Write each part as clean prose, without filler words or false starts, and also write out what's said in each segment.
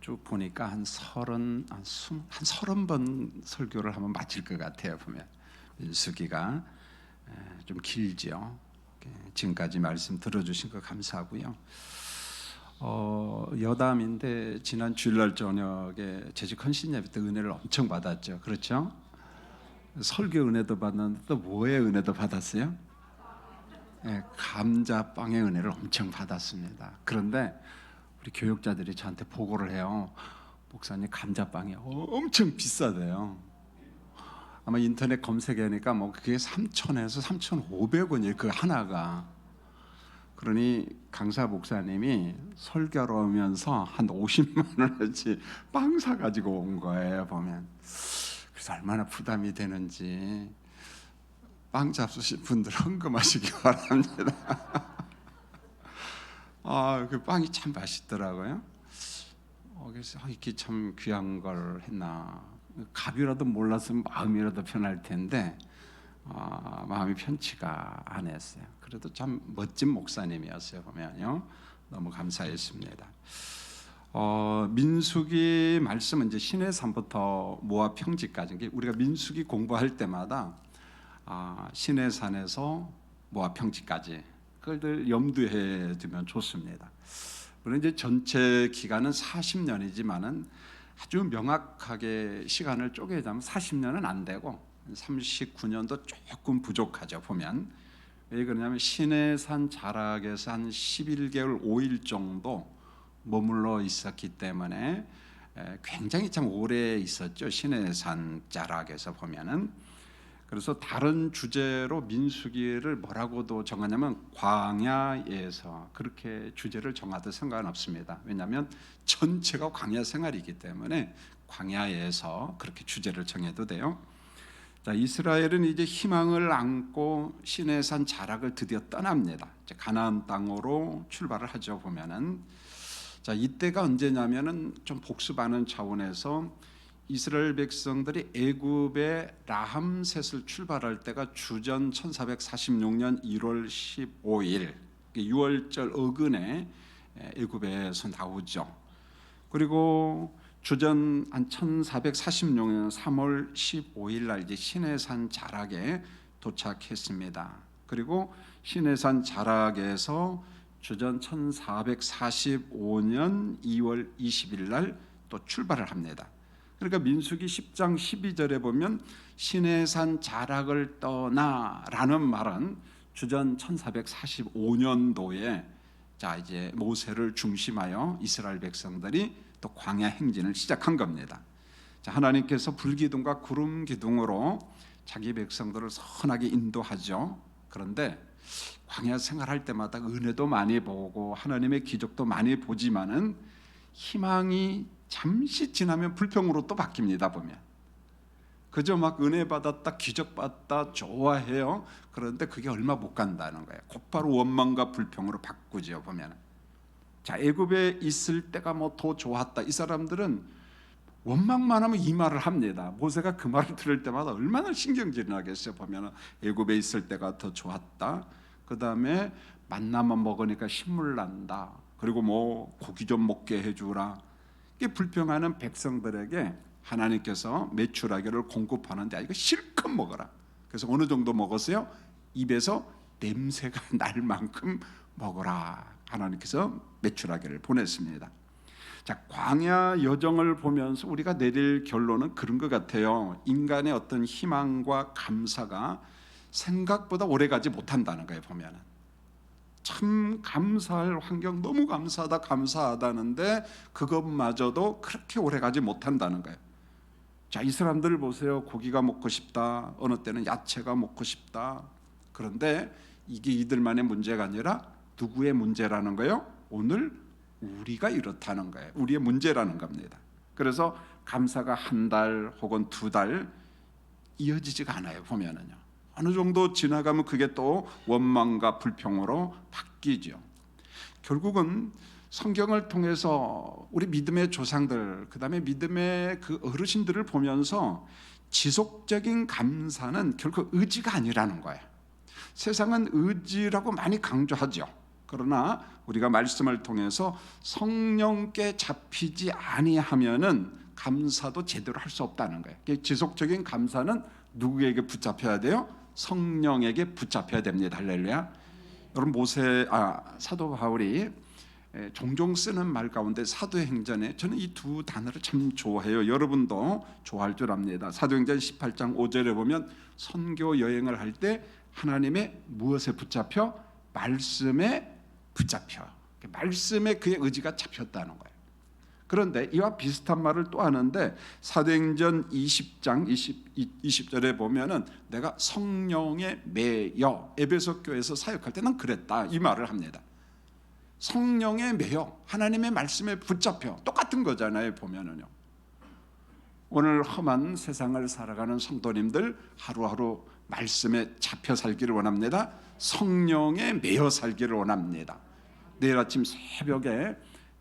쭉 보니까 한 30번 설교를 한번 마칠 것 같아요. 보면 민수기가 좀 길죠. 지금까지 말씀 들어주신 거 감사하고요. 여담인데 지난 주일날 저녁에 재직 헌신 예배 때 은혜를 엄청 받았죠. 그렇죠? 설교 은혜도 받는데 또 뭐의 은혜도 받았어요? 감자빵의 은혜를 엄청 받았습니다. 그런데 우리 교육자들이 저한테 보고를 해요. 목사님, 감자빵이 엄청 비싸대요. 아마 인터넷 검색하니까 뭐 그게 3,000에서 3,500원이에요. 그 하나가. 그러니 강사 목사님이 설교를 오면서 한 50만 원어치 빵 사가지고 온 거예요. 보면. 그래서 얼마나 부담이 되는지 빵 잡수신 분들 헌금하시기 바랍니다. 그 빵이 참 맛있더라고요. 그래서 이게 참 귀한 걸 했나. 값이라도 몰랐으면 마음이라도 편할 텐데 마음이 편치가 않았어요. 그래도 참 멋진 목사님이었어요. 보면요, 너무 감사했습니다. 민수기 말씀은 이제 시내산부터 모압 평지까지, 우리가 민수기 공부할 때마다 시내산에서 모압 평지까지 그걸 염두해 두면 좋습니다. 물론 이제 전체 기간은 40년이지만은 아주 명확하게 시간을 쪼개자면 40년은 안 되고 39년도 조금 부족하죠. 보면 왜 그러냐면 시내산 자락에서 한 11개월 5일 정도 머물러 있었기 때문에 굉장히 참 오래 있었죠. 시내산 자락에서 보면은. 그래서 다른 주제로 민수기를 뭐라고도 정하냐면 광야에서, 그렇게 주제를 정하도 상관없습니다. 왜냐하면 전체가 광야 생활이기 때문에 광야에서 그렇게 주제를 정해도 돼요. 자, 이스라엘은 이제 희망을 안고 시내산 자락을 드디어 떠납니다. 가나안 땅으로 출발을 하죠. 보면은, 자, 이때가 언제냐면은 좀 복습하는 차원에서 이스라엘 백성들이 애굽의 라함셋을 출발할 때가 주전 1446년 1월 15일 6월절 어근에 애굽에서 나오죠. 그리고 주전 한 1446년 3월 15일 날 이제 시내산 자락에 도착했습니다. 그리고 시내산 자락에서 주전 1445년 2월 20일 날 또 출발을 합니다. 그러니까 민수기 10장 12절에 보면 시내산 자락을 떠나라는 말은 주전 1445년도에 자 이제 모세를 중심하여 이스라엘 백성들이 또 광야 행진을 시작한 겁니다. 자, 하나님께서 불기둥과 구름 기둥으로 자기 백성들을 선하게 인도하죠. 그런데 광야 생활할 때마다 은혜도 많이 보고 하나님의 기적도 많이 보지만은 희망이 잠시 지나면 불평으로 또 바뀝니다. 보면 그저 막 은혜 받았다, 기적 받았다 좋아해요. 그런데 그게 얼마 못 간다는 거예요. 곧바로 원망과 불평으로 바꾸죠. 보면 자, 애굽에 있을 때가 뭐 더 좋았다. 이 사람들은 원망만 하면 이 말을 합니다. 모세가 그 말을 들을 때마다 얼마나 신경질이 나겠어요. 보면 애굽에 있을 때가 더 좋았다. 그 다음에 만나만 먹으니까 신물 난다. 그리고 뭐 고기 좀 먹게 해주라. 이게 불평하는 백성들에게 하나님께서 메추라기를 공급하는데 이거 실컷 먹어라. 그래서 어느 정도 먹었어요? 입에서 냄새가 날 만큼 먹어라. 하나님께서 메추라기를 보냈습니다. 자, 광야 여정을 보면서 우리가 내릴 결론은 그런 것 같아요. 인간의 어떤 희망과 감사가 생각보다 오래가지 못한다는 거예요. 보면은 참 감사할 환경, 너무 감사하다는데 그것마저도 그렇게 오래가지 못한다는 거예요. 자, 이 사람들을 보세요. 고기가 먹고 싶다, 어느 때는 야채가 먹고 싶다. 그런데 이게 이들만의 문제가 아니라 누구의 문제라는 거예요? 오늘 우리가 이렇다는 거예요. 우리의 문제라는 겁니다. 그래서 감사가 한 달 혹은 2달 이어지지가 않아요. 보면은요, 어느 정도 지나가면 그게 또 원망과 불평으로 바뀌죠. 결국은 성경을 통해서 우리 믿음의 조상들, 그 다음에 믿음의 그 어르신들을 보면서 지속적인 감사는 결국 의지가 아니라는 거예요. 세상은 의지라고 많이 강조하죠. 그러나 우리가 말씀을 통해서 성령께 잡히지 아니하면은 감사도 제대로 할 수 없다는 거예요. 지속적인 감사는 누구에게 붙잡혀야 돼요? 성령에게 붙잡혀야 됩니다. 할렐루야. 여러분 사도 바울이 종종 쓰는 말 가운데 사도행전에 저는 이 두 단어를 참 좋아해요. 여러분도 좋아할 줄 압니다. 사도행전 18장 5절에 보면 선교 여행을 할 때 하나님의 무엇에 붙잡혀? 말씀에 붙잡혀. 말씀에 그의 의지가 잡혔다는 거예요. 그런데 이와 비슷한 말을 또 하는데 사도행전 20장 20절에 보면은 내가 성령에 매여 에베소 교회에서 사역할 때 난 그랬다 이 말을 합니다. 성령에 매여 하나님의 말씀에 붙잡혀 똑같은 거잖아요. 보면은요. 오늘 험한 세상을 살아가는 성도님들 하루하루 말씀에 잡혀 살기를 원합니다. 성령에 매여 살기를 원합니다. 내일 아침 새벽에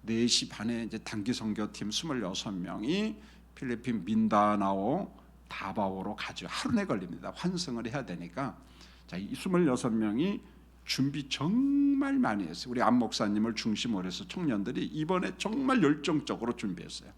4시 반에 이제 단기 선교팀 26명이 필리핀 민다나오 다바오로 가죠. 하루 내 걸립니다. 환승을 해야 되니까. 자, 이 26명이 준비 정말 많이 했어요. 우리 안 목사님을 중심으로 해서 청년들이 이번에 정말 열정적으로 준비했어요.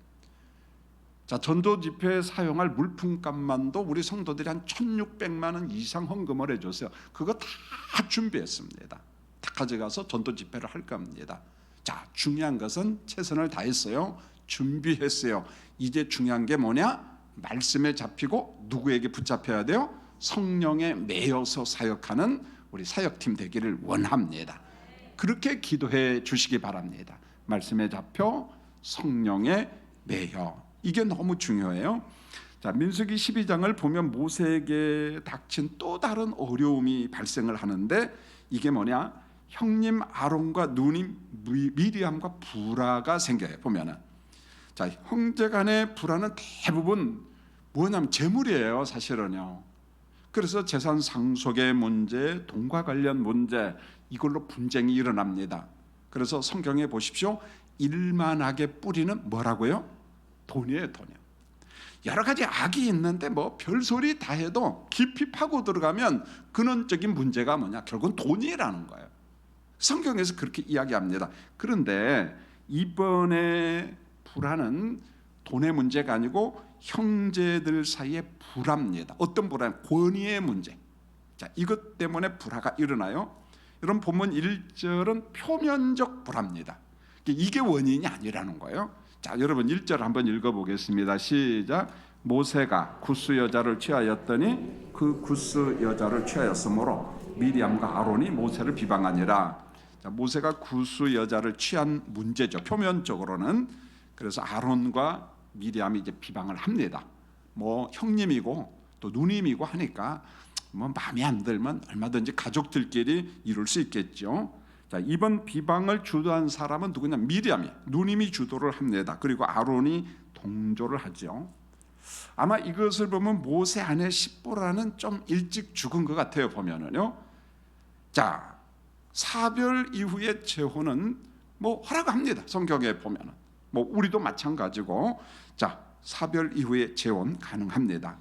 자, 전도 집회에 사용할 물품값만도 우리 성도들이 한 1,600만 원 이상 헌금을 해줬어요. 그거 다 준비했습니다. 다 가져가서 전도 집회를 할 겁니다. 자, 중요한 것은 최선을 다했어요. 준비했어요. 이제 중요한 게 뭐냐? 말씀에 잡히고 누구에게 붙잡혀야 돼요? 성령에 매여서 사역하는 우리 사역팀 되기를 원합니다. 그렇게 기도해 주시기 바랍니다. 말씀에 잡혀 성령에 매여. 이게 너무 중요해요. 자, 민수기 12장을 보면 모세에게 닥친 또 다른 어려움이 발생을 하는데 이게 뭐냐? 형님 아론과 누님 미리암과 불화가 생겨요. 보면은 자, 형제간의 불화는 대부분 뭐냐면 재물이에요. 사실은요. 그래서 재산 상속의 문제, 돈과 관련 문제 이걸로 분쟁이 일어납니다. 그래서 성경에 보십시오. 일만하게 뿌리는 뭐라고요? 돈이에요. 돈이요. 여러 가지 악이 있는데 뭐 별소리 다 해도 깊이 파고 들어가면 근원적인 문제가 뭐냐? 결국은 돈이라는 거예요. 성경에서 그렇게 이야기합니다. 그런데 이번에 불화는 돈의 문제가 아니고 형제들 사이의 불화입니다. 어떤 불화? 권위의 문제. 자, 이것 때문에 불화가 일어나요. 여러분 본문 1절은 표면적 불화입니다. 이게 원인이 아니라는 거예요. 자, 여러분 1절 한번 읽어보겠습니다. 시작. 모세가 구스 여자를 취하였더니 그 구스 여자를 취하였으므로 미리암과 아론이 모세를 비방하니라. 자, 모세가 구스 여자를 취한 문제죠. 표면적으로는. 그래서 아론과 미리암이 이제 비방을 합니다. 뭐 형님이고 또 누님이고 하니까 뭐 마음에 안 들면 얼마든지 가족들끼리 이룰 수 있겠죠. 자, 이번 비방을 주도한 사람은 누구냐? 미리암이, 누님이 주도를 합니다. 그리고 아론이 동조를 하죠. 아마 이것을 보면 모세 아내 십보라는 좀 일찍 죽은 것 같아요. 보면은요. 자, 사별 이후의 재혼은 뭐 허락합니다. 성경에 보면은 뭐 우리도 마찬가지고 자, 사별 이후의 재혼 가능합니다.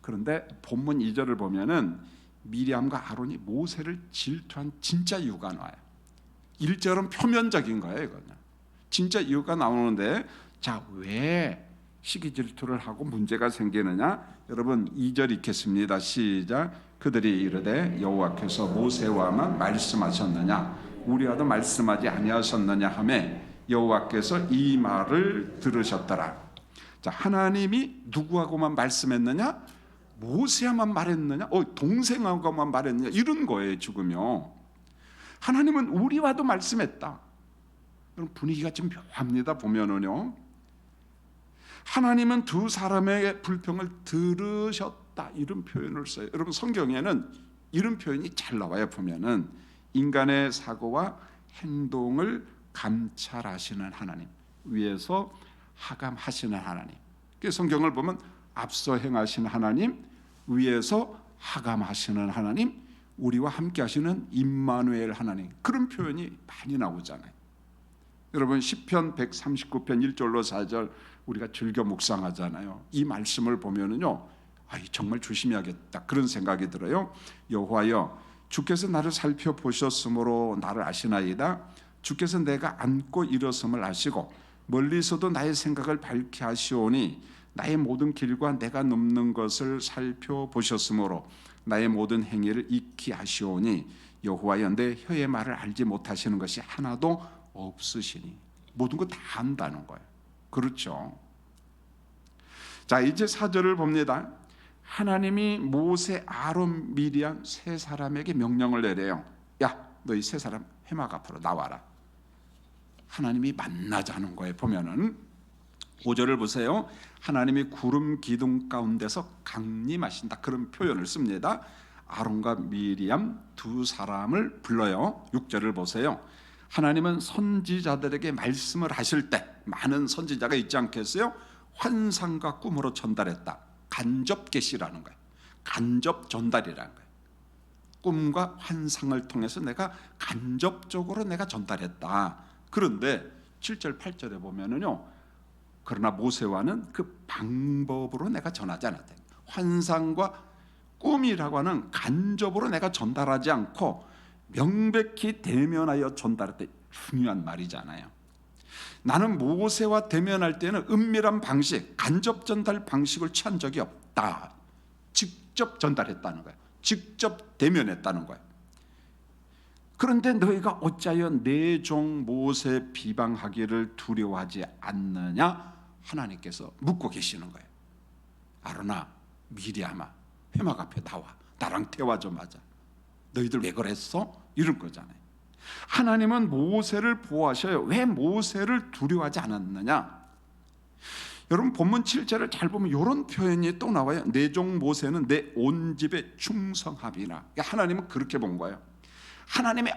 그런데 본문 2절을 보면은 미리암과 아론이 모세를 질투한 진짜 이유가 나와요. 1절은 표면적인 거예요. 이거는 진짜 이유가 나오는데 자, 왜 시기 질투를 하고 문제가 생기느냐? 여러분 2절 읽겠습니다. 시작. 그들이 이르되 여호와께서 모세와만 말씀하셨느냐 우리와도 말씀하지 아니하셨느냐 하매 여호와께서 이 말을 들으셨더라. 자, 하나님이 누구하고만 말씀했느냐? 모세와만 말했느냐? 동생하고만 말했느냐? 이런 거예요. 지금요. 하나님은 우리와도 말씀했다. 여러분 분위기가 좀 묘합니다. 보면은요. 하나님은 두 사람의 불평을 들으셨다 이런 표현을 써요. 여러분 성경에는 이런 표현이 잘 나와요. 보면은 인간의 사고와 행동을 감찰하시는 하나님, 위에서 하감하시는 하나님. 성경을 보면 앞서 행하시는 하나님, 위에서 하감하시는 하나님, 우리와 함께 하시는 임마누엘 하나님, 그런 표현이 많이 나오잖아요. 여러분 시편 139편 1절로 4절 우리가 즐겨 묵상하잖아요. 이 말씀을 보면은요, 정말 조심해야겠다 그런 생각이 들어요. 여호와여 주께서 나를 살펴보셨으므로 나를 아시나이다. 주께서 내가 앉고 일어섬을 아시고 멀리서도 나의 생각을 밝게 하시오니 나의 모든 길과 내가 넘는 것을 살펴보셨으므로 나의 모든 행위를 익히 하시오니 여호와여 내 혀의 말을 알지 못하시는 것이 하나도 없으시니. 모든 거 다 안다는 거예요. 그렇죠? 자, 이제 4절을 봅니다. 하나님이 모세, 아론, 미리암 세 사람에게 명령을 내려요. 야, 너희 세 사람 회막 앞으로 나와라. 하나님이 만나자는 거예요. 보면은 5절을 보세요. 하나님이 구름 기둥 가운데서 강림하신다, 그런 표현을 씁니다. 아론과 미리암 두 사람을 불러요. 6절을 보세요. 하나님은 선지자들에게 말씀을 하실 때, 많은 선지자가 있지 않겠어요? 환상과 꿈으로 전달했다. 간접 계시라는 거예요. 간접 전달이라는 거예요. 꿈과 환상을 통해서 내가 간접적으로 내가 전달했다. 그런데 7절 8절에 보면은요, 그러나 모세와는 그 방법으로 내가 전하지 않았다. 환상과 꿈이라고 하는 간접으로 내가 전달하지 않고 명백히 대면하여 전달할 때 중요한 말이잖아요. 나는 모세와 대면할 때는 은밀한 방식, 간접 전달 방식을 취한 적이 없다. 직접 전달했다는 거예요. 직접 대면했다는 거예요. 그런데 너희가 어찌하여 내 종 모세 비방하기를 두려워하지 않느냐? 하나님께서 묻고 계시는 거예요. 아론아, 미리암아, 회막 앞에 나와. 나랑 대화 좀 하자. 너희들 왜 그랬어? 이런 거잖아요. 하나님은 모세를 보호하셔요. 왜 모세를 두려워하지 않았느냐? 여러분 본문 7절을 잘 보면 이런 표현이 또 나와요. 내 종 모세는 내 온 집에 충성함이나. 그러니까 하나님은 그렇게 본 거예요. 하나님의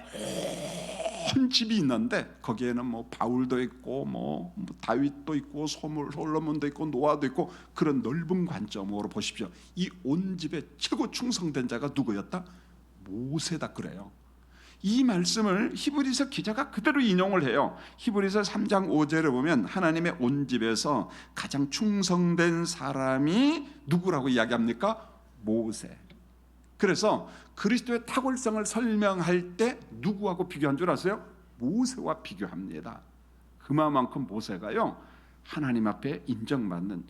온 집이 있는데 거기에는 뭐 바울도 있고 뭐 다윗도 있고 솔로몬도 있고 노아도 있고, 그런 넓은 관점으로 보십시오. 이 온 집에 최고 충성된 자가 누구였다? 모세다 그래요. 이 말씀을 히브리서 기자가 그대로 인용을 해요. 히브리서 3장 5절에 보면 하나님의 온 집에서 가장 충성된 사람이 누구라고 이야기합니까? 모세. 그래서 그리스도의 탁월성을 설명할 때 누구하고 비교한 줄 아세요? 모세와 비교합니다. 그만큼 모세가요, 하나님 앞에 인정받는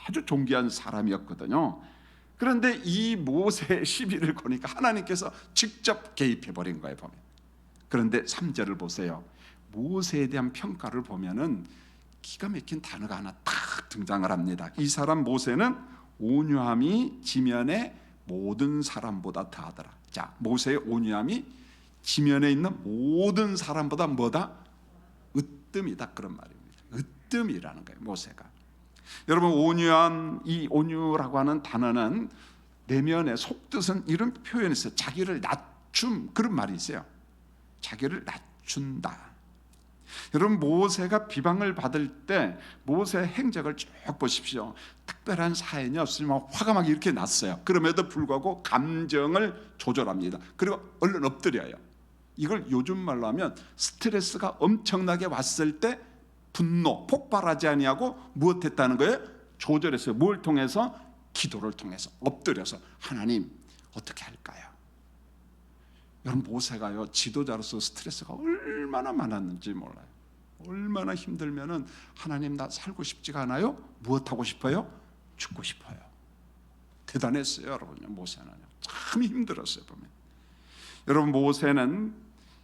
아주 존귀한 사람이었거든요. 그런데 이 모세의 시비를 거니까 하나님께서 직접 개입해 버린 거예요, 보면. 그런데 3절을 보세요. 모세에 대한 평가를 보면은 기가 막힌 단어가 하나 딱 등장을 합니다. 이 사람 모세는 온유함이 지면의 모든 사람보다 더하더라. 자, 모세의 온유함이 지면에 있는 모든 사람보다 뭐다? 으뜸이다, 그런 말입니다. 으뜸이라는 거예요, 모세가. 여러분, 온유함, 이 온유라고 하는 단어는 내면의 속뜻은 이런 표현이 있어요. 자기를 낮춤, 그런 말이 있어요. 자기를 낮춘다. 여러분, 모세가 비방을 받을 때 모세의 행적을 쭉 보십시오. 특별한 사연이 없으면 화가 막 이렇게 났어요. 그럼에도 불구하고 감정을 조절합니다. 그리고 얼른 엎드려요. 이걸 요즘 말로 하면 스트레스가 엄청나게 왔을 때 분노, 폭발하지 아니하고 무엇했다는 거예요? 조절했어요. 뭘 통해서? 기도를 통해서 엎드려서 하나님 어떻게 할까요? 여러분, 모세가요, 지도자로서 스트레스가 얼마나 많았는지 몰라요. 얼마나 힘들면은 하나님 나 살고 싶지가 않아요? 무엇 하고 싶어요? 죽고 싶어요. 대단했어요, 여러분. 모세는 참 힘들었어요, 보면. 여러분, 모세는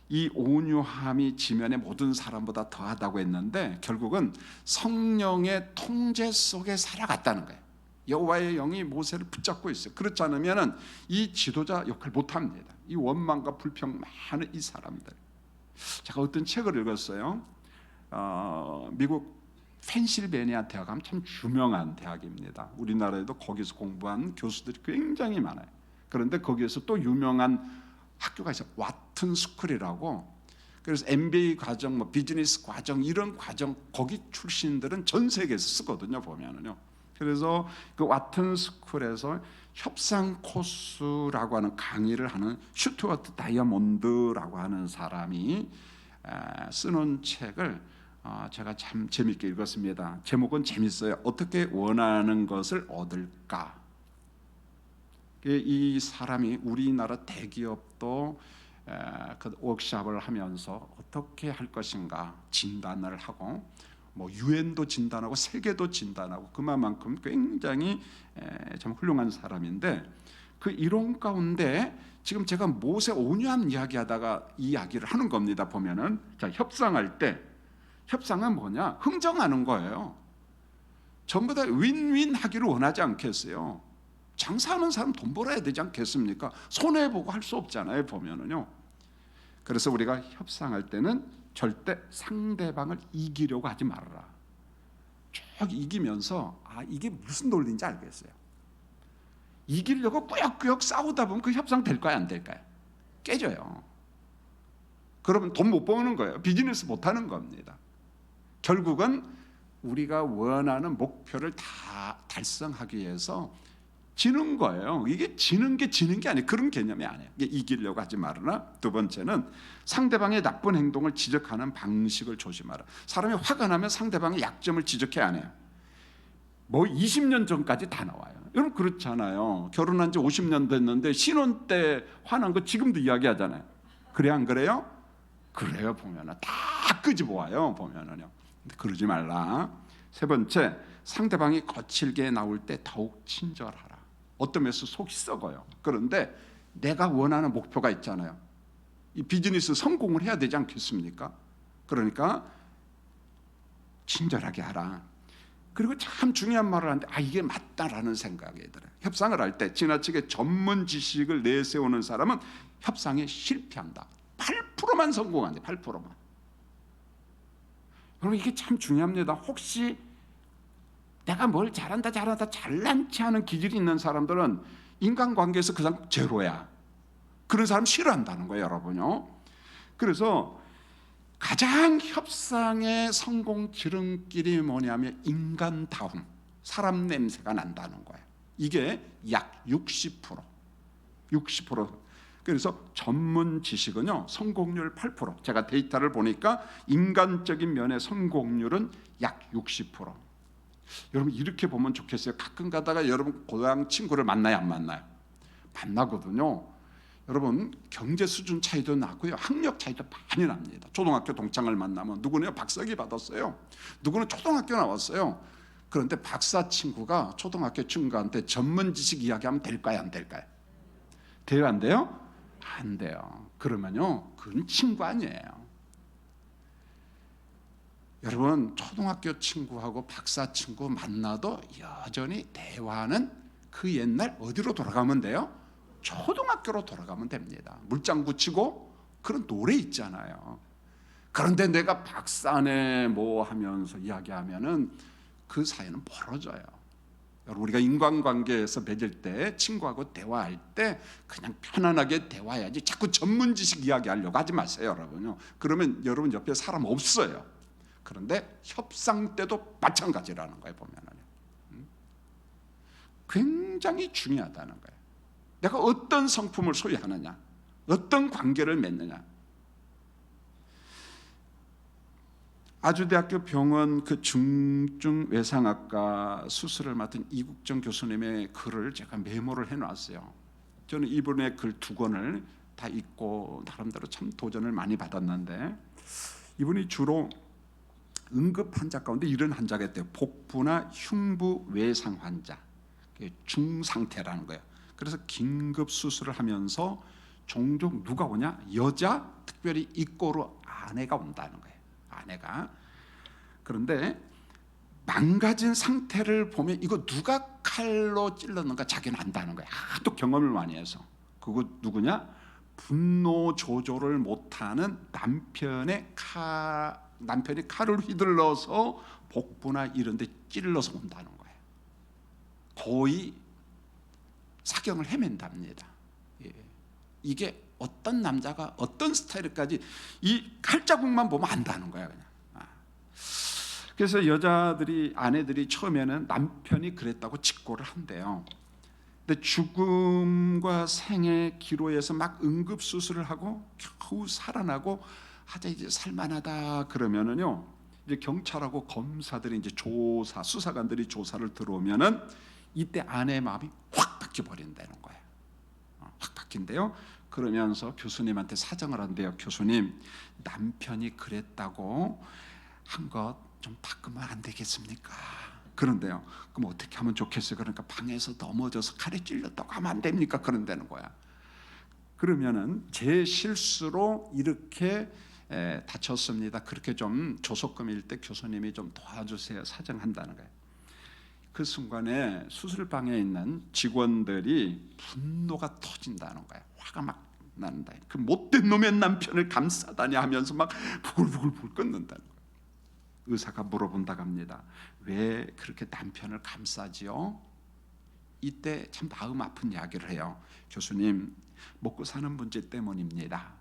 이 온유함이 지면의 모든 사람보다 더하다고 했는데 결국은 성령의 통제 속에 살아갔다는 거예요. 여호와의 영이 모세를 붙잡고 있어요. 그렇지 않으면 이 지도자 역할 못합니다. 이 원망과 불평 많은 이 사람들. 제가 어떤 책을 읽었어요. 미국 펜실베니아 대학 하면 참 유명한 대학입니다. 우리나라에도 거기서 공부한 교수들이 굉장히 많아요. 그런데 거기에서 또 유명한 학교가 있어요. 와튼 스쿨이라고. 그래서 MBA 과정, 뭐 비즈니스 과정, 이런 과정 거기 출신들은 전 세계에서 쓰거든요, 보면은요. 그래서 그 와튼 스쿨에서 협상 코스라고 하는 강의를 하는 슈투어트 다이아몬드라고 하는 사람이 쓰는 책을 제가 참 재밌게 읽었습니다. 제목은 재밌어요. 어떻게 원하는 것을 얻을까? 이 사람이 우리나라 대기업도 그 워크숍을 하면서 어떻게 할 것인가 진단을 하고, 뭐 유엔도 진단하고 세계도 진단하고, 그만큼 굉장히 참 훌륭한 사람인데, 그 이론 가운데 지금 제가 모세 온유함 이야기하다가 이야기를 하는 겁니다. 보면은, 자, 협상할 때, 협상은 뭐냐? 흥정하는 거예요. 전부 다 윈윈 하기를 원하지 않겠어요? 장사하는 사람 돈 벌어야 되지 않겠습니까? 손해보고 할 수 없잖아요, 보면은요. 그래서 우리가 협상할 때는 절대 상대방을 이기려고 하지 말아라. 쭉 이기면서 이게 무슨 논리인지 알겠어요. 이기려고 꾸역꾸역 싸우다 보면 그 협상 될까요, 안 될까요? 깨져요. 그러면 돈 못 버는 거예요. 비즈니스 못 하는 겁니다. 결국은 우리가 원하는 목표를 다 달성하기 위해서 지는 거예요. 이게 지는 게 아니에요. 그런 개념이 아니에요. 이게 이기려고 하지 말으나, 두 번째는 상대방의 나쁜 행동을 지적하는 방식을 조심하라. 사람이 화가 나면 상대방의 약점을 지적해야 안 해요. 뭐 20년 전까지 다 나와요. 여러분 그렇잖아요. 결혼한 지 50년 됐는데 신혼 때 화난 거 지금도 이야기하잖아요. 그래 안 그래요? 그래요. 보면은 다 끄집어와요. 보면은요. 근데 그러지 말라. 세 번째, 상대방이 거칠게 나올 때 더욱 친절하라. 어떤 면에서 속이 썩어요. 그런데 내가 원하는 목표가 있잖아요. 이 비즈니스 성공을 해야 되지 않겠습니까? 그러니까 친절하게 하라. 그리고 참 중요한 말을 하는데 이게 맞다라는 생각이 들어요. 협상을 할 때 지나치게 전문 지식을 내세우는 사람은 협상에 실패한다. 8%만 성공한대. 8%만. 여러분 이게 참 중요합니다. 혹시 내가 뭘 잘한다 잘난 체하는 기질이 있는 사람들은 인간관계에서 그 사람 제로야. 그런 사람 싫어한다는 거예요, 여러분요. 그래서 가장 협상의 성공 지름길이 뭐냐면 인간다움, 사람 냄새가 난다는 거예요. 이게 약 60%. 그래서 전문 지식은요, 성공률 8%. 제가 데이터를 보니까 인간적인 면의 성공률은 약 60%. 여러분 이렇게 보면 좋겠어요. 가끔 가다가 여러분 고향 친구를 만나요, 안 만나요? 만나거든요. 여러분 경제 수준 차이도 나고요, 학력 차이도 많이 납니다. 초등학교 동창을 만나면 누구는 박사학위 받았어요, 누구는 초등학교 나왔어요. 그런데 박사 친구가 초등학교 친구한테 전문 지식 이야기하면 될까요, 안 될까요? 돼요, 안 돼요? 안 돼요. 그러면요, 그건 친구 아니에요. 여러분 초등학교 친구하고 박사 친구 만나도 여전히 대화는 그 옛날 어디로 돌아가면 돼요? 초등학교로 돌아가면 됩니다. 물장구 치고 그런 노래 있잖아요. 그런데 내가 박사네 뭐 하면서 이야기하면은 그 사이는 멀어져요. 여러분 우리가 인간관계에서 맺을 때, 친구하고 대화할 때 그냥 편안하게 대화해야지 자꾸 전문 지식 이야기하려고 하지 마세요, 여러분요. 그러면 여러분 옆에 사람 없어요. 그런데 협상 때도 마찬가지라는 거예요, 보면은. 굉장히 중요하다는 거예요. 내가 어떤 성품을 소유하느냐, 어떤 관계를 맺느냐. 아주대학교 병원 그 중증 외상학과 수술을 맡은 이국정 교수님의 글을 제가 메모를 해놨어요. 저는 이분의 글 2권을 다 읽고 나름대로 참 도전을 많이 받았는데, 이분이 주로 응급 환자 가운데 이런 환자가 있대요. 복부나 흉부 외상 환자, 중상태라는 거예요. 그래서 긴급 수술을 하면서 종종 누가 오냐? 여자, 특별히 이꼬르 아내가 온다는 거예요. 아내가. 그런데 망가진 상태를 보면 이거 누가 칼로 찔렀는가 자기는 안다는 거예요. 하도 경험을 많이 해서. 그거 누구냐? 분노 조절을 못하는 남편이 칼을 휘둘러서 복부나 이런 데 찔러서 온다는 거예요. 거의 사경을 헤맨답니다. 이게 어떤 남자가 어떤 스타일까지 이 칼자국만 보면 안다는 거야, 그냥. 그래서 여자들이, 아내들이 처음에는 남편이 그랬다고 직고를 한대요. 근데 죽음과 생의 기로에서 막 응급 수술을 하고 겨우 살아나고 이제 살만하다 그러면은요, 이제 경찰하고 검사들이 이제 수사관들이 조사를 들어오면은 이때 아내의 마음이 확 바뀌어 버린다는 거예요. 바뀐대요. 그러면서 교수님한테 사정을 한대요. 교수님, 남편이 그랬다고 한 것 좀 바꾸면 안 되겠습니까? 그런데요. 그럼 어떻게 하면 좋겠어요? 그러니까 방에서 넘어져서 칼에 찔렸다고 하면 안 됩니까? 그런다는 거야. 그러면은 제 실수로 이렇게 다쳤습니다. 그렇게 좀 조속금일 때 교수님이 좀 도와주세요. 사정한다는 거예요. 그 순간에 수술방에 있는 직원들이 분노가 터진다는 거예요. 화가 막 난다. 그 못된 놈의 남편을 감싸다니 하면서 막 부글부글 끓는다는 거예요. 의사가 물어본다고 합니다. 왜 그렇게 남편을 감싸지요? 이때 참 마음 아픈 이야기를 해요. 교수님, 먹고 사는 문제 때문입니다.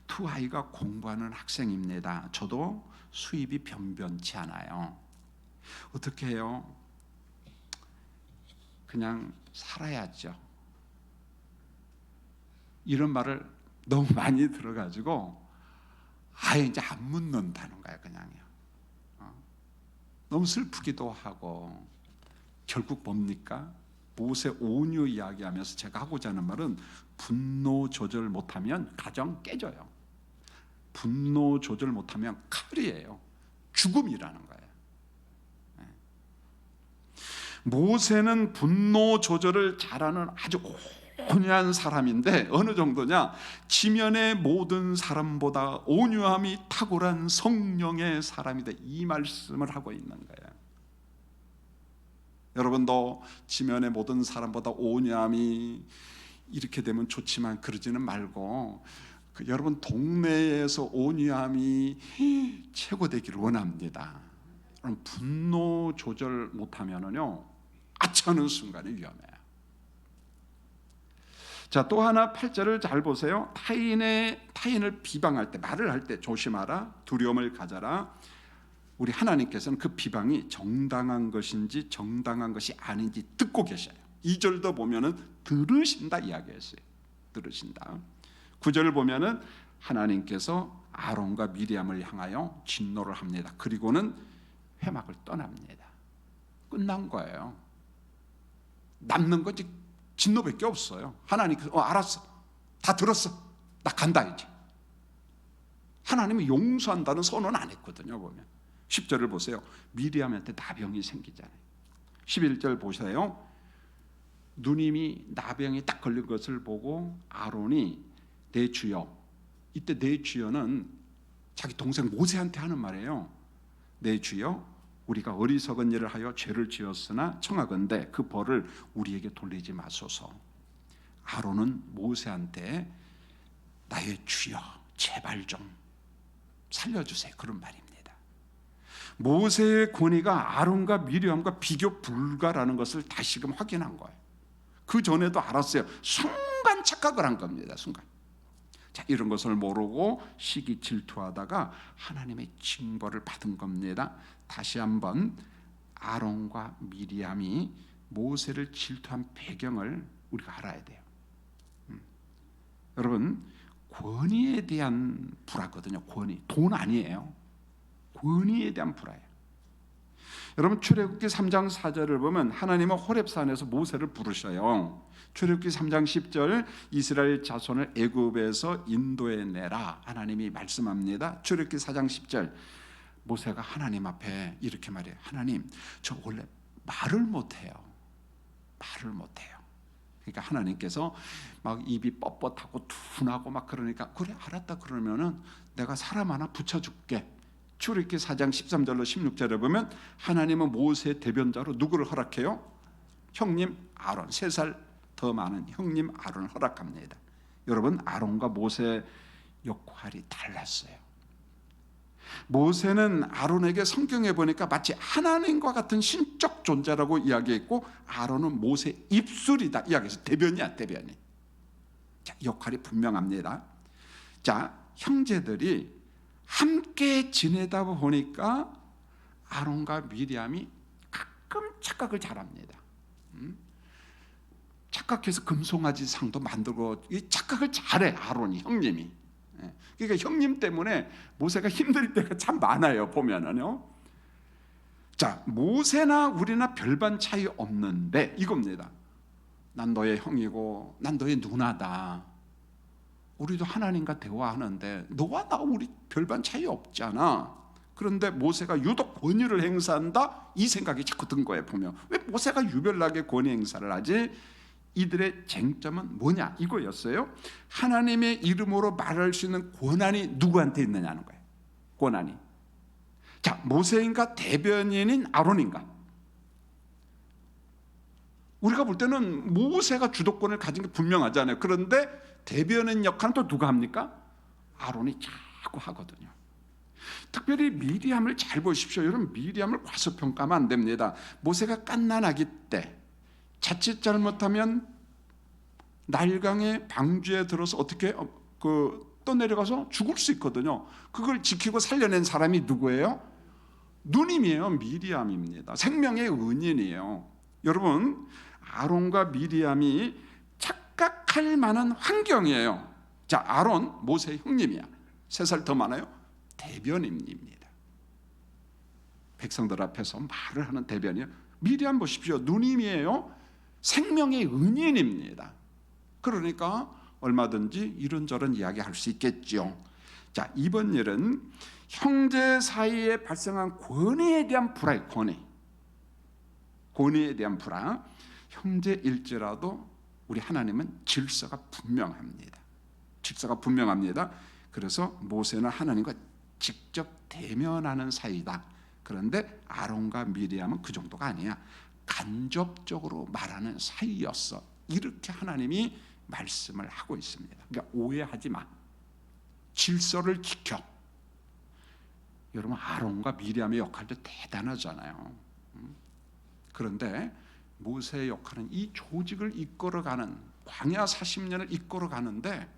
두 아이가 공부하는 학생입니다. 저도 수입이 변변치 않아요. 어떻게 해요? 그냥 살아야죠. 이런 말을 너무 많이 들어가지고 아예 이제 안 묻는다는 거예요. 그냥요. 너무 슬프기도 하고. 결국 뭡니까? 모세 온유 이야기하면서 제가 하고자 하는 말은 분노 조절 못하면 가정 깨져요. 분노 조절 못하면 칼이에요. 죽음이라는 거예요. 모세는 분노 조절을 잘하는 아주 온유한 사람인데 어느 정도냐? 지면의 모든 사람보다 온유함이 탁월한 성령의 사람이다. 이 말씀을 하고 있는 거예요. 여러분도 지면의 모든 사람보다 온유함이 이렇게 되면 좋지만 그러지는 말고 여러분 동네에서 온유함이 최고되기를 원합니다. 분노 조절 못하면은요 아차하는 순간에 위험해요. 자, 또 하나 8절을 잘 보세요. 타인을 비방할 때, 말을 할 때 조심하라, 두려움을 가져라. 우리 하나님께서는 그 비방이 정당한 것인지 정당한 것이 아닌지 듣고 계셔요. 2절도 보면은 들으신다 이야기했어요. 들으신다. 9절을 보면은 하나님께서 아론과 미리암을 향하여 진노를 합니다. 그리고는 회막을 떠납니다. 끝난 거예요. 남는 건 진노밖에 없어요. 하나님께서 알았어, 다 들었어, 나 간다 이제. 하나님이 용서한다는 선언 안 했거든요. 보면 10절을 보세요. 미리암한테 나병이 생기잖아요. 11절 보세요. 누님이 나병이 딱 걸린 것을 보고 아론이 내 주여, 이때 내 주여는 자기 동생 모세한테 하는 말이에요. 내 주여, 우리가 어리석은 일을 하여 죄를 지었으나 청하건대 그 벌을 우리에게 돌리지 마소서. 아론은 모세한테 나의 주여 제발 좀 살려주세요 그런 말입니다. 모세의 권위가 아론과 미리암과 비교 불가라는 것을 다시금 확인한 거예요. 그 전에도 알았어요. 순간 착각을 한 겁니다. 순간. 자, 이런 것을 모르고 시기 질투하다가 하나님의 징벌을 받은 겁니다. 다시 한번 아론과 미리암이 모세를 질투한 배경을 우리가 알아야 돼요. 여러분, 권위에 대한 불화거든요. 권위, 돈 아니에요. 권위에 대한 불화예요. 여러분, 출애굽기 3장 4절을 보면 하나님은 호렙산에서 모세를 부르셔요. 출애굽기 3장 10절 이스라엘 자손을 애굽에서 인도해 내라 하나님이 말씀합니다. 출애굽기 4장 10절 모세가 하나님 앞에 이렇게 말해요. 하나님, 저 원래 말을 못해요. 말을 못해요. 그러니까 하나님께서 막 입이 뻣뻣하고 둔하고 막 그러니까 그래 알았다 그러면은 내가 사람 하나 붙여줄게. 출애굽기 4장 13절로 16절에 보면 하나님은 모세 대변자로 누구를 허락해요? 형님 아론, 3살 더 많은 형님 아론을 허락합니다. 여러분, 아론과 모세 역할이 달랐어요. 모세는 아론에게 성경에 보니까 마치 하나님과 같은 신적 존재라고 이야기했고 아론은 모세 입술이다 이야기해서 대변이야, 대변이. 자, 역할이 분명합니다. 자, 형제들이 함께 지내다 보니까 아론과 미리암이 가끔 착각을 잘합니다. 착각해서 금송아지 상도 만들고 착각을 잘해. 아론이, 형님이. 그러니까 형님 때문에 모세가 힘들 때가 참 많아요. 보면은요. 자, 모세나 우리나 별반 차이 없는데 이겁니다. 난 너의 형이고 난 너의 누나다. 우리도 하나님과 대화하는데 너와 나 우리 별반 차이 없잖아. 그런데 모세가 유독 권위를 행사한다, 이 생각이 자꾸 든 거예요. 보면 왜 모세가 유별나게 권위 행사를 하지? 이들의 쟁점은 뭐냐, 이거였어요. 하나님의 이름으로 말할 수 있는 권한이 누구한테 있느냐는 거예요. 권한이. 자, 모세인가 대변인인 아론인가? 우리가 볼 때는 모세가 주도권을 가진 게 분명하잖아요. 그런데 대변인 역할은 또 누가 합니까? 아론이 자꾸 하거든요. 특별히 미리암을 잘 보십시오. 여러분, 미리암을 과소평가하면 안 됩니다. 모세가 갓난아기 때 자칫 잘못하면 나일강의 방주에 들어서 어떻게 떠내려가서 죽을 수 있거든요. 그걸 지키고 살려낸 사람이 누구예요? 누님이에요. 미리암입니다. 생명의 은인이에요. 여러분, 아론과 미리암이 착각할 만한 환경이에요. 자, 아론 모세의 형님이야. 3살 더 많아요. 대변인입니다. 백성들 앞에서 말을 하는 대변이에요. 미리암 보십시오. 누님이에요. 생명의 은인입니다. 그러니까 얼마든지 이런저런 이야기할 수 있겠죠. 자, 이번 일은 형제 사이에 발생한 권위에 대한 불화예요. 권위에 대한 불화. 형제일지라도 우리 하나님은 질서가 분명합니다. 질서가 분명합니다. 그래서 모세는 하나님과 직접 대면하는 사이다. 그런데 아론과 미리암은 그 정도가 아니야. 간접적으로 말하는 사이였어. 이렇게 하나님이 말씀을 하고 있습니다. 그러니까 오해하지 마. 질서를 지켜. 여러분, 아론과 미리암의 역할도 대단하잖아요. 그런데 모세의 역할은 이 조직을 이끌어가는, 광야 40년을 이끌어가는데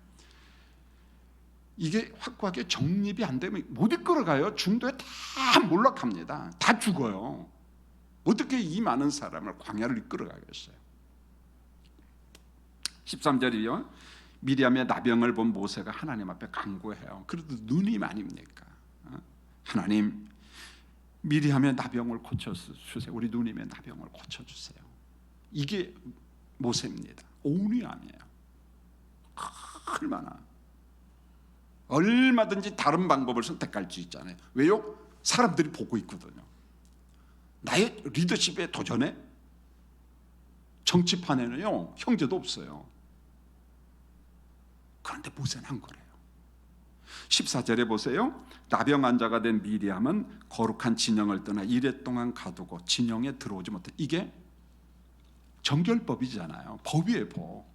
이게 확고하게 정립이 안 되면 못 이끌어가요. 중도에 다 몰락합니다. 다 죽어요. 어떻게 이 많은 사람을 광야를 이끌어가겠어요? 13절이요. 미리암의 나병을 본 모세가 하나님 앞에 간구해요. 그래도 누님 아닙니까? 하나님, 미리암의 나병을 고쳐주세요. 우리 누님의 나병을 고쳐주세요. 이게 모세입니다. 온유함이에요. 얼마든지 다른 방법을 선택할 수 있잖아요. 왜요? 사람들이 보고 있거든요. 나의 리더십에 도전해? 정치판에는요, 형제도 없어요. 그런데 모세는 한 거래요. 14절에 보세요. 나병 환자가 된 미리암은 거룩한 진영을 떠나 이레 동안 가두고 진영에 들어오지 못해. 이게 정결법이잖아요. 법이에요, 법.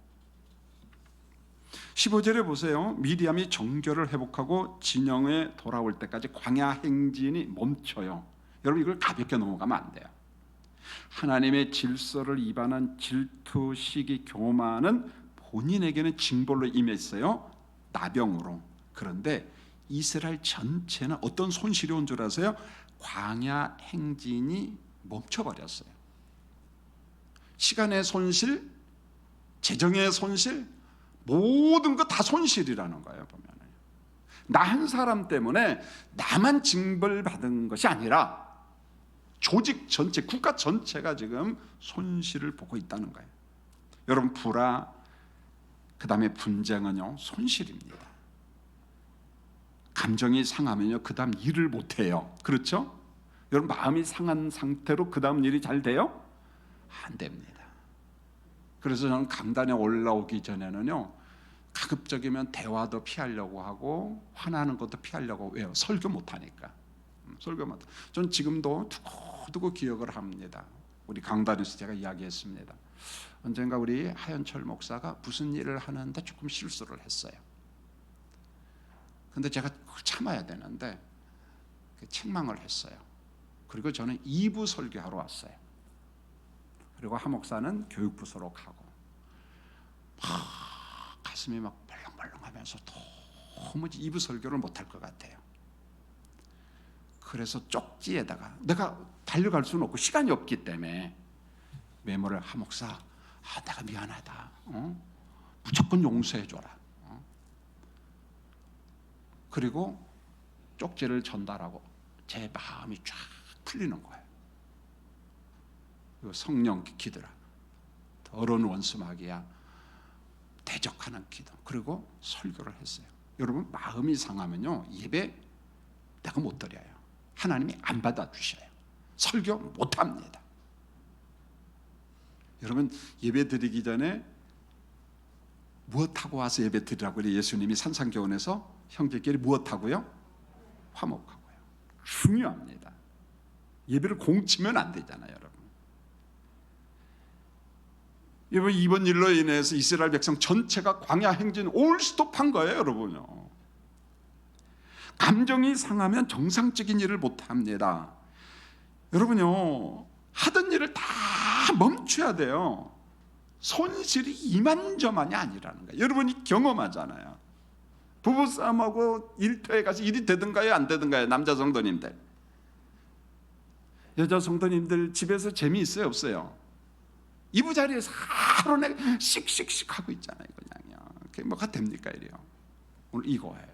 15절에 보세요. 미리암이 정결을 회복하고 진영에 돌아올 때까지 광야 행진이 멈춰요. 여러분, 이걸 가볍게 넘어가면 안 돼요. 하나님의 질서를 위반한 질투, 시기, 교만은 본인에게는 징벌로 임했어요. 나병으로. 그런데 이스라엘 전체는 어떤 손실이 온 줄 아세요? 광야 행진이 멈춰버렸어요. 시간의 손실, 재정의 손실, 모든 거 다 손실이라는 거예요. 보면 나 한 사람 때문에 나만 징벌받은 것이 아니라 조직 전체, 국가 전체가 지금 손실을 보고 있다는 거예요. 여러분, 불화, 그 다음에 분쟁은요, 손실입니다. 감정이 상하면요, 그 다음 일을 못해요. 그렇죠? 여러분, 마음이 상한 상태로 그 다음 일이 잘 돼요? 안 됩니다. 그래서 저는 강단에 올라오기 전에는요, 가급적이면 대화도 피하려고 하고 화나는 것도 피하려고. 왜요? 설교 못하니까. 설교 못. 저는 지금도 두고두고 기억을 합니다. 우리 강단에서 제가 이야기했습니다. 언젠가 우리 하연철 목사가 무슨 일을 하는데 조금 실수를 했어요. 근데 제가 그걸 참아야 되는데 책망을 했어요. 그리고 저는 2부 설교하러 왔어요. 그리고 하 목사는 교육부서로 가고 가슴이 막 벌렁벌렁하면서 도무지 2부 설교를 못할 것 같아요. 그래서 쪽지에다가 내가 달려갈 수는 없고 시간이 없기 때문에 메모를, 하 목사, 내가 미안하다. 무조건 용서해줘라. 그리고 쪽지를 전달하고 제 마음이 쫙 풀리는 거예요. 그리고 성령 기도라. 더러운 원수 마귀야 대적하는 기도, 그리고 설교를 했어요. 여러분, 마음이 상하면요 예배 내가 못 드려요. 하나님이 안 받아주셔요. 설교 못합니다. 여러분, 예배 드리기 전에 무엇하고 와서 예배 드리라고 그래? 예수님이 산상교훈에서 형제끼리 무엇하고요? 화목하고요. 중요합니다. 예배를 공치면 안 되잖아요, 여러분. 여러분, 이번 일로 인해서 이스라엘 백성 전체가 광야 행진 올 스톱한 거예요, 여러분요. 감정이 상하면 정상적인 일을 못 합니다. 여러분요, 하던 일을 다 멈춰야 돼요. 손실이 이만저만이 아니라는 거예요. 여러분이 경험하잖아요. 부부싸움하고 일터에 가서 일이 되든가요, 안 되든가요? 남자 성도님들, 여자 성도님들 집에서 재미있어요, 없어요? 이부자리에서 하루 내 씩씩씩 하고 있잖아요. 그냥요. 그게 뭐가 됩니까? 이래요. 오늘 이거예요.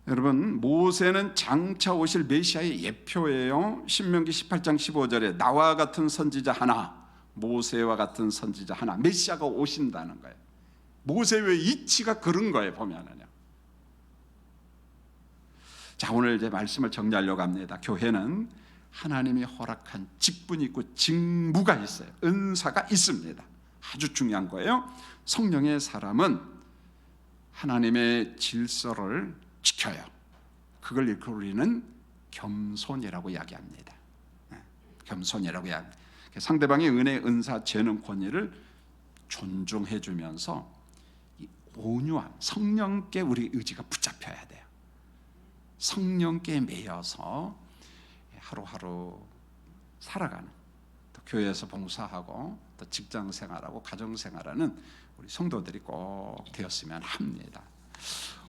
여러분, 모세는 장차 오실 메시아의 예표예요. 신명기 18장 15절에 나와 같은 선지자 하나, 모세와 같은 선지자 하나, 메시아가 오신다는 거예요. 모세의 이치가 그런 거예요, 보면은요. 자, 오늘 이제 말씀을 정리하려고 합니다. 교회는 하나님이 허락한 직분이 있고 직무가 있어요. 은사가 있습니다. 아주 중요한 거예요. 성령의 사람은 하나님의 질서를 지켜요. 그걸 일컬어 우리는 겸손이라고 이야기합니다. 겸손이라고 이야기합니다. 상대방의 은혜, 은사, 재능, 권위를 존중해 주면서 온유함, 성령께 우리 의지가 붙잡혀야 돼요. 성령께 매여서 하루하루 살아가는, 또 교회에서 봉사하고 또 직장 생활하고 가정 생활하는 우리 성도들이 꼭 되었으면 합니다.